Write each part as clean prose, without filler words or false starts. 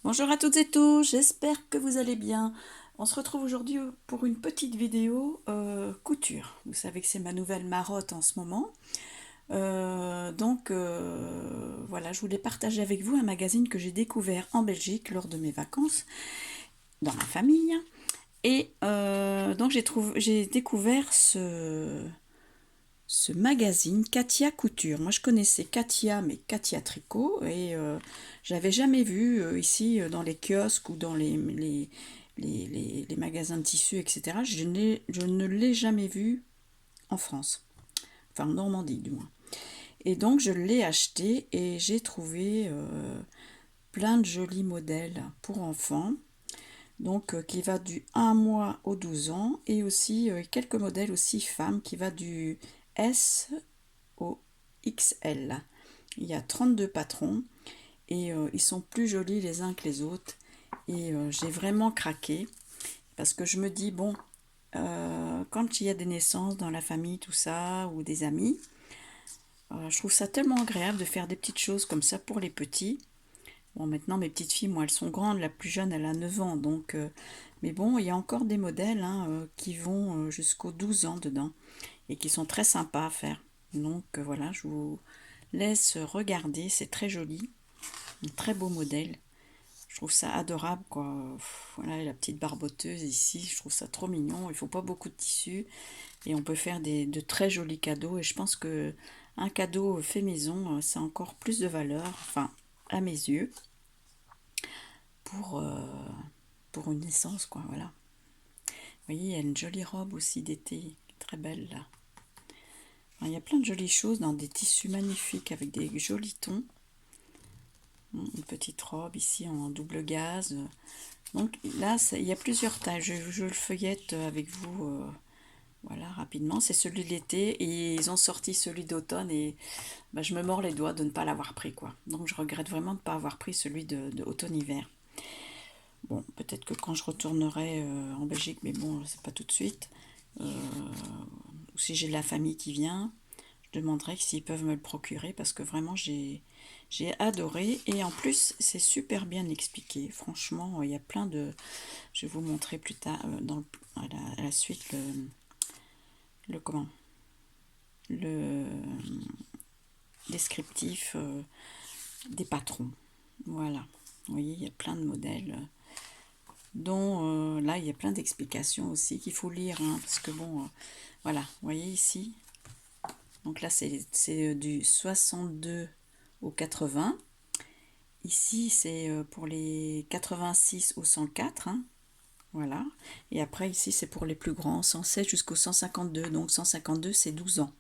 Bonjour à toutes et tous, j'espère que vous allez bien. On se retrouve aujourd'hui pour une petite vidéo couture. Vous savez que c'est ma nouvelle marotte en ce moment. Voilà, je voulais partager avec vous un magazine que j'ai découvert en Belgique lors de mes vacances dans ma famille. Et donc j'ai découvert ce magazine Katia Couture. Moi je connaissais Katia, mais Katia Tricot, et j'avais jamais vu ici dans les kiosques ou dans les magasins de tissus, etc. Je ne l'ai jamais vu en France, enfin en Normandie du moins. Et donc je l'ai acheté et j'ai trouvé plein de jolis modèles pour enfants. Donc qui va du 1 mois au 12 ans et aussi quelques modèles aussi femmes qui va du S au XL. Il y a 32 patrons et ils sont plus jolis les uns que les autres. Et j'ai vraiment craqué parce que je me dis, bon, quand il y a des naissances dans la famille, tout ça, ou des amis, je trouve ça tellement agréable de faire des petites choses comme ça pour les petits. Bon, maintenant, mes petites filles, moi, elles sont grandes. La plus jeune, elle a 9 ans. Donc, mais bon, il y a encore des modèles hein, qui vont jusqu'aux 12 ans dedans et qui sont très sympas à faire. Donc, voilà, je vous laisse regarder. C'est très joli. Un très beau modèle. Je trouve ça adorable, quoi. Voilà, la petite barboteuse ici. Je trouve ça trop mignon. Il faut pas beaucoup de tissu. Et on peut faire de très jolis cadeaux. Et je pense que un cadeau fait maison, ça a encore plus de valeur. Enfin, à mes yeux. Pour, euh, pour une naissance, quoi, voilà. Vous voyez, il y a une jolie robe aussi d'été, très belle, là. Enfin, il y a plein de jolies choses dans des tissus magnifiques avec des jolis tons. Une petite robe ici en double gaze. Donc là, il y a plusieurs tailles. Je le feuillette avec vous, voilà, rapidement. C'est celui de l'été et ils ont sorti celui d'automne et bah, je me mords les doigts de ne pas l'avoir pris, quoi. Donc je regrette vraiment de ne pas avoir pris celui de automne-hiver. Bon, peut-être que quand je retournerai en Belgique, mais bon, c'est pas tout de suite. Ou si j'ai de la famille qui vient, je demanderai s'ils peuvent me le procurer parce que vraiment j'ai adoré et en plus c'est super bien expliqué. Franchement, il y a plein de. Je vais vous montrer plus tard à la suite le comment le descriptif des patrons. Voilà. Vous voyez, il y a plein de modèles dont là il y a plein d'explications aussi qu'il faut lire hein, parce que bon voilà, vous voyez ici donc là c'est du 62 au 80, ici c'est pour les 86 au 104 hein, voilà, et après ici c'est pour les plus grands 107 jusqu'au 152, donc 152 c'est 12 ans,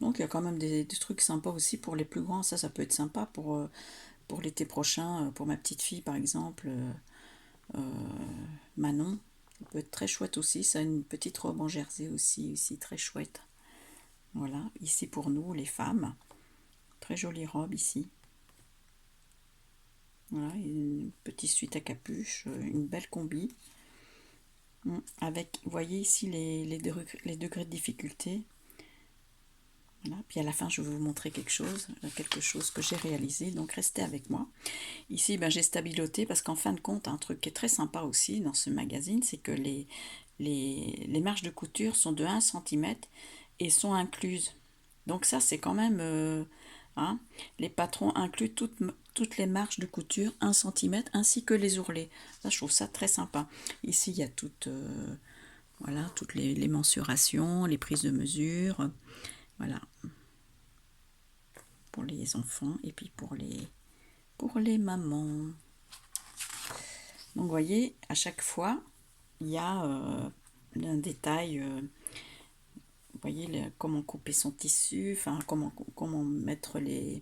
donc il y a quand même des trucs sympas aussi pour les plus grands, ça peut être sympa pour l'été prochain, pour ma petite fille par exemple, Manon, ça peut être très chouette aussi. Ça a une petite robe en jersey aussi très chouette. Voilà, ici pour nous, les femmes. Très jolie robe ici. Voilà, une petite suite à capuche, une belle combi. Avec, vous voyez ici les degrés de difficulté. Voilà. Puis à la fin, je vais vous montrer quelque chose que j'ai réalisé. Donc restez avec moi. Ici, ben, j'ai stabiloté parce qu'en fin de compte, un truc qui est très sympa aussi dans ce magazine, c'est que les marges de couture sont de 1 centimètre et sont incluses. Donc ça, c'est quand même... hein, les patrons incluent toutes les marges de couture 1 centimètre ainsi que les ourlets. Ça, je trouve ça très sympa. Ici, il y a voilà, toutes les mensurations, les prises de mesure. Voilà, pour les enfants et puis pour les mamans. Donc vous voyez, à chaque fois, il y a un détail, vous voyez comment couper son tissu, enfin comment mettre les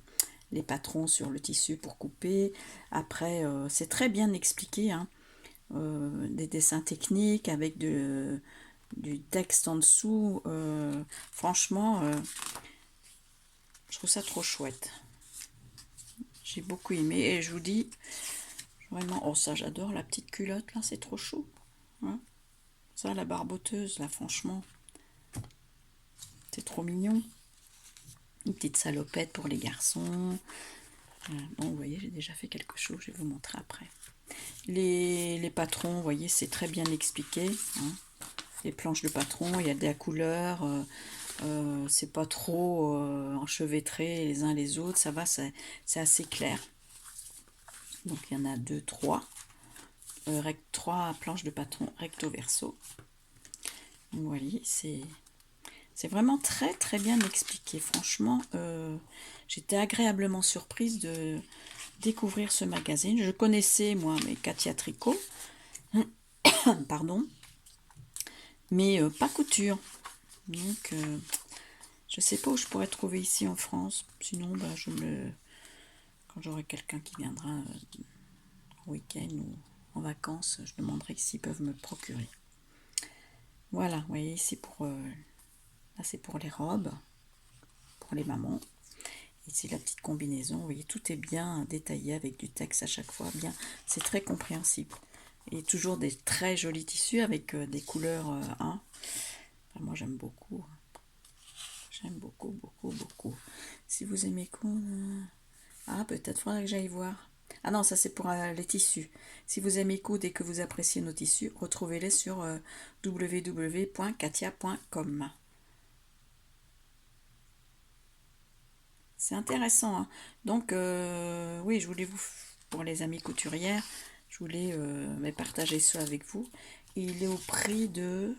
patrons sur le tissu pour couper. Après, c'est très bien expliqué, hein, des dessins techniques avec du texte en dessous. Franchement, je trouve ça trop chouette. J'ai beaucoup aimé et je vous dis, vraiment, oh ça j'adore la petite culotte là, c'est trop chou. Hein, ça, la barboteuse là, franchement, c'est trop mignon. Une petite salopette pour les garçons. Bon, vous voyez, j'ai déjà fait quelque chose, je vais vous montrer après. Les patrons, vous voyez, c'est très bien expliqué, hein. Les planches de patron, il y a de la couleur, c'est pas trop enchevêtré les uns les autres, ça va, c'est assez clair. Donc il y en a 2, 3. 3 planches de patron recto verso. Donc vous voyez, c'est vraiment très très bien expliqué. Franchement, j'étais agréablement surprise de découvrir ce magazine. Je connaissais moi mes Katia Tricot, pardon, mais pas couture. Donc je sais pas où je pourrais trouver ici en France. Sinon, bah, quand j'aurai quelqu'un qui viendra en week-end ou en vacances, je demanderai s'ils peuvent me procurer. Voilà, vous voyez, ici là c'est pour les robes, pour les mamans. Ici la petite combinaison, vous voyez, tout est bien détaillé avec du texte à chaque fois, bien, c'est très compréhensible. Et toujours des très jolis tissus avec des couleurs hein. Enfin, moi j'aime beaucoup. J'aime beaucoup, beaucoup, beaucoup. Si vous aimez quoi ah, peut-être faudrait que j'aille voir. Ah non, ça c'est pour les tissus. Si vous aimez coudre et que vous appréciez nos tissus, retrouvez-les sur www.katia.com. C'est intéressant, hein. Donc, oui, je voulais pour les amies couturières, je voulais partager ça avec vous. Et il est au prix de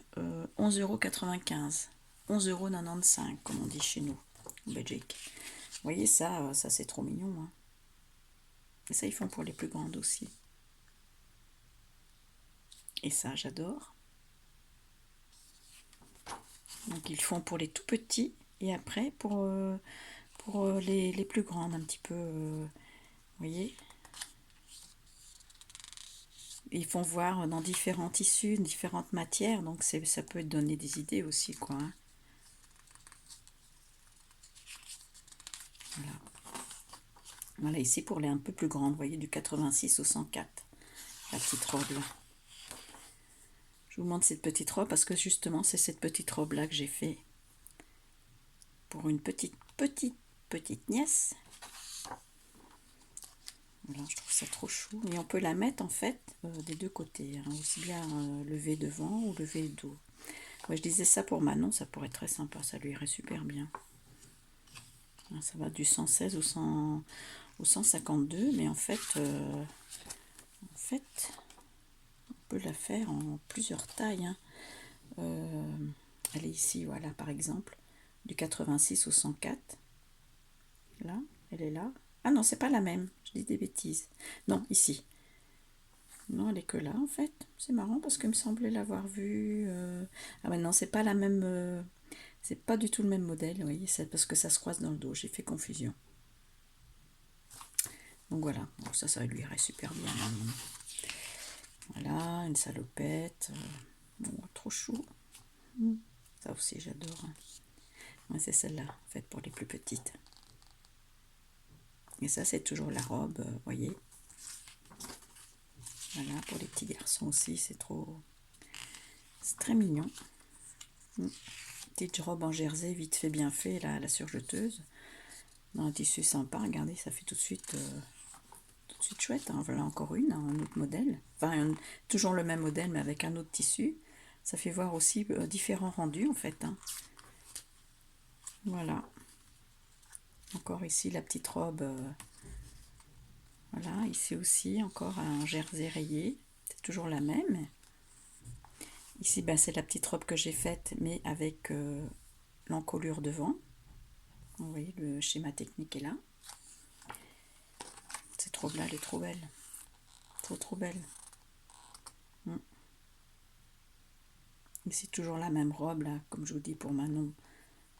11,95 €. 11,95 €, comme on dit chez nous, en Belgique. Vous voyez, ça c'est trop mignon, hein. Et ça, ils font pour les plus grandes aussi. Et ça, j'adore. Donc, ils font pour les tout petits et après pour les plus grandes, un petit peu. Vous voyez, ils font voir dans différents tissus, différentes matières. Donc, ça peut donner des idées aussi, quoi, hein. Voilà. Voilà, ici pour les un peu plus grandes, vous voyez, du 86 au 104. La petite robe là. Je vous montre cette petite robe parce que justement, c'est cette petite robe là que j'ai fait pour une petite nièce. Voilà, je trouve ça trop chou. Et on peut la mettre en fait des deux côtés, hein, aussi bien lever devant ou lever le dos. Ouais, je disais ça pour Manon, ça pourrait être très sympa, ça lui irait super bien. Ça va du 116 au 152, mais en fait, on peut la faire en plusieurs tailles, hein. Elle est ici, voilà, par exemple, du 86 au 104. Là, elle est là. Ah non, c'est pas la même, je dis des bêtises. Non, ici. Non, elle est que là, en fait. C'est marrant parce qu'il me semblait l'avoir vue. Ah mais non, c'est pas la même... C'est pas du tout le même modèle, vous voyez, c'est parce que ça se croise dans le dos, j'ai fait confusion. Donc voilà, bon, ça lui irait super bien. Voilà, une salopette. Bon, trop chou. Ça aussi, j'adore. Ouais, c'est celle-là, faite pour les plus petites. Et ça, c'est toujours la robe, vous voyez. Voilà, pour les petits garçons aussi, c'est très mignon. Petite robe en jersey, vite fait, bien fait, là, la surjeteuse. Dans un tissu sympa, regardez, ça fait tout de suite chouette, hein. Voilà encore une, hein, un autre modèle. Enfin, toujours le même modèle, mais avec un autre tissu. Ça fait voir aussi différents rendus, en fait, hein. Voilà. Encore ici, la petite robe. Voilà, ici aussi, encore un jersey rayé. C'est toujours la même. Ici, ben, c'est la petite robe que j'ai faite, mais avec l'encolure devant. Vous voyez, le schéma technique est là. Cette robe-là, elle est trop belle. Trop belle. Et c'est toujours la même robe, là, comme je vous dis, pour Manon.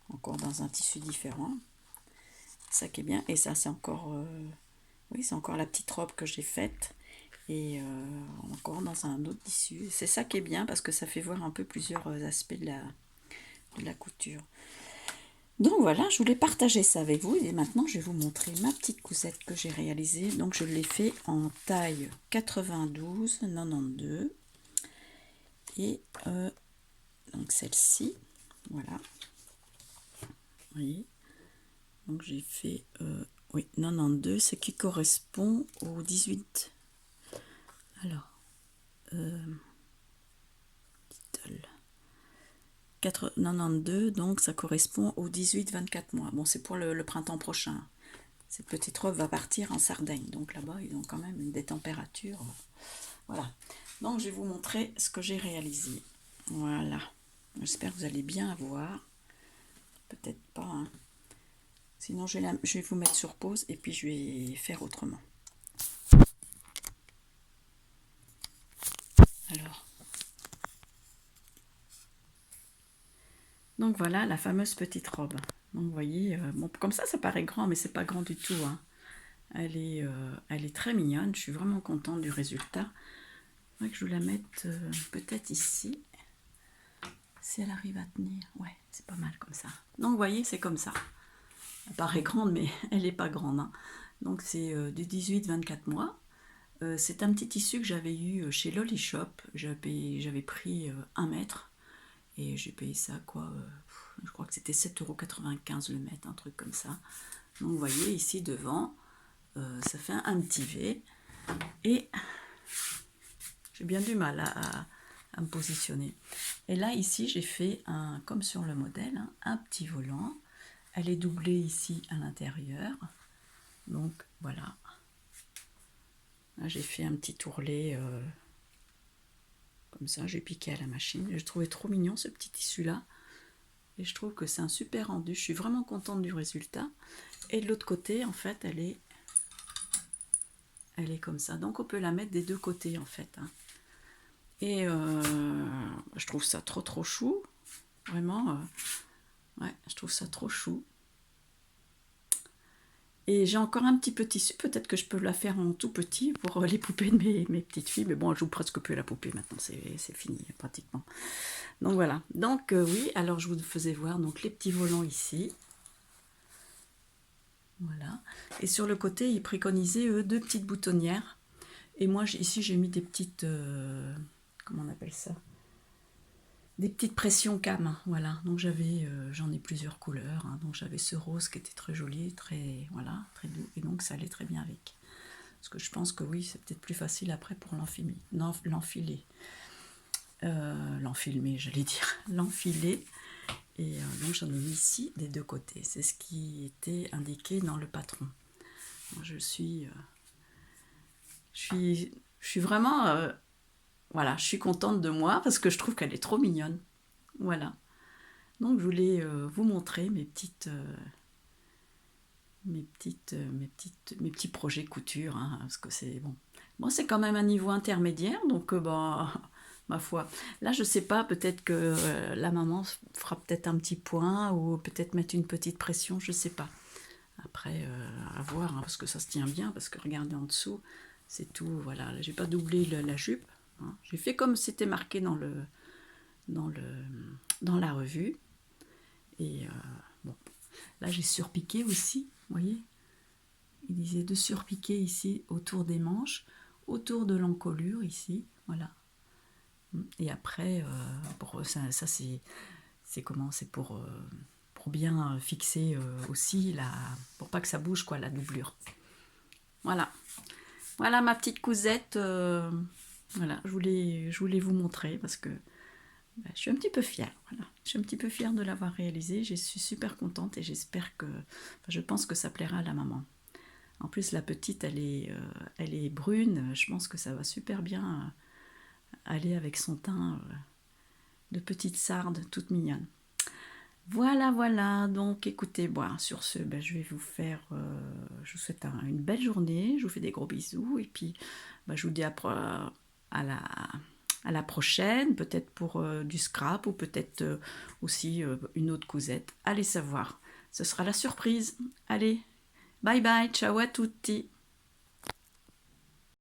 Encore dans un tissu différent. Ça qui est bien. Et ça, c'est encore... oui, c'est encore la petite robe que j'ai faite. Et encore dans un autre tissu. C'est ça qui est bien, parce que ça fait voir un peu plusieurs aspects de la couture. Donc voilà, je voulais partager ça avec vous et maintenant je vais vous montrer ma petite cousette que j'ai réalisée. Donc je l'ai fait en taille 92, 92 et donc celle-ci, voilà. Vous voyez, donc j'ai fait oui 92, ce qui correspond au 18. Alors, Little 92, donc ça correspond aux 18-24 mois. Bon, c'est pour le printemps prochain. Cette petite robe va partir en Sardaigne, donc là-bas, ils ont quand même des températures. Voilà. Donc, je vais vous montrer ce que j'ai réalisé. Voilà. J'espère que vous allez bien voir. Peut-être pas, hein. Sinon, je vais vous mettre sur pause et puis je vais faire autrement. Alors. Donc voilà la fameuse petite robe. Donc vous voyez, bon, comme ça paraît grand, mais c'est pas grand du tout, hein. Elle est très mignonne, je suis vraiment contente du résultat. Il faudrait que je vous la mette peut-être ici. Si elle arrive à tenir, ouais, c'est pas mal comme ça. Donc vous voyez, c'est comme ça. Elle paraît grande, mais elle n'est pas grande, hein. Donc c'est du 18-24 mois. C'est un petit tissu que j'avais eu chez Lolly Shop. J'avais pris 1 mètre. Et j'ai payé ça, quoi, je crois que c'était 7,95 € le mètre, un truc comme ça. Donc vous voyez, ici devant, ça fait un petit V. Et j'ai bien du mal à me positionner. Et là, ici, j'ai fait, comme sur le modèle, hein, un petit volant. Elle est doublée ici à l'intérieur. Donc voilà. Là, j'ai fait un petit ourlet comme ça, j'ai piqué à la machine. Je trouvais trop mignon ce petit tissu là. Et je trouve que c'est un super rendu. Je suis vraiment contente du résultat. Et de l'autre côté, en fait, elle est comme ça. Donc on peut la mettre des deux côtés, en fait, hein. Et je trouve ça trop chou. Vraiment, ouais, je trouve ça trop chou. Et j'ai encore un petit peu de tissu, peut-être que je peux la faire en tout petit pour les poupées de mes petites filles. Mais bon, je joue presque plus à la poupée maintenant, c'est fini pratiquement. Donc voilà. Donc oui, alors je vous faisais voir donc les petits volants ici. Voilà. Et sur le côté, ils préconisaient 2 petites boutonnières. Et moi, ici, j'ai mis des petites... comment on appelle ça? Des petites pressions cam, voilà. Donc j'en ai plusieurs couleurs, hein. Donc j'avais ce rose qui était très joli, très doux, et donc ça allait très bien avec. Parce que je pense que oui, c'est peut-être plus facile après pour l'enfiler. L'enfiler, j'allais dire, l'enfiler. Et donc j'en ai mis ici des deux côtés. C'est ce qui était indiqué dans le patron. Donc, je suis vraiment... voilà, je suis contente de moi parce que je trouve qu'elle est trop mignonne. Voilà. Donc je voulais vous montrer mes petits projets couture, hein, parce que c'est bon. Bon, c'est quand même un niveau intermédiaire, donc bah, ma foi. Là, je sais pas, peut-être que la maman fera peut-être un petit point ou peut-être mettre une petite pression, je sais pas. Après, à voir, hein, parce que ça se tient bien, parce que regardez en dessous, c'est tout. Voilà, là, j'ai pas doublé la jupe, hein. J'ai fait comme c'était marqué dans la revue. Et bon, là j'ai surpiqué aussi, vous voyez. Il disait de surpiquer ici autour des manches, autour de l'encolure ici, voilà. Et après, ça c'est comment, c'est pour bien fixer aussi pour pas que ça bouge, quoi, la doublure. Voilà. Voilà ma petite cousette. Voilà, je voulais vous montrer parce que je suis un petit peu fière. Voilà. Je suis un petit peu fière de l'avoir réalisé. Je suis super contente et j'espère que... je pense que ça plaira à la maman. En plus, la petite, elle est brune. Je pense que ça va super bien aller avec son teint de petite sarde toute mignonne. Voilà. Donc, écoutez, bon, sur ce, je vais vous faire... je vous souhaite une belle journée. Je vous fais des gros bisous. Et puis, je vous dis à la prochaine, peut-être pour du scrap ou peut-être aussi une autre cousette. Allez savoir. Ce sera la surprise. Allez, bye bye, ciao à tutti.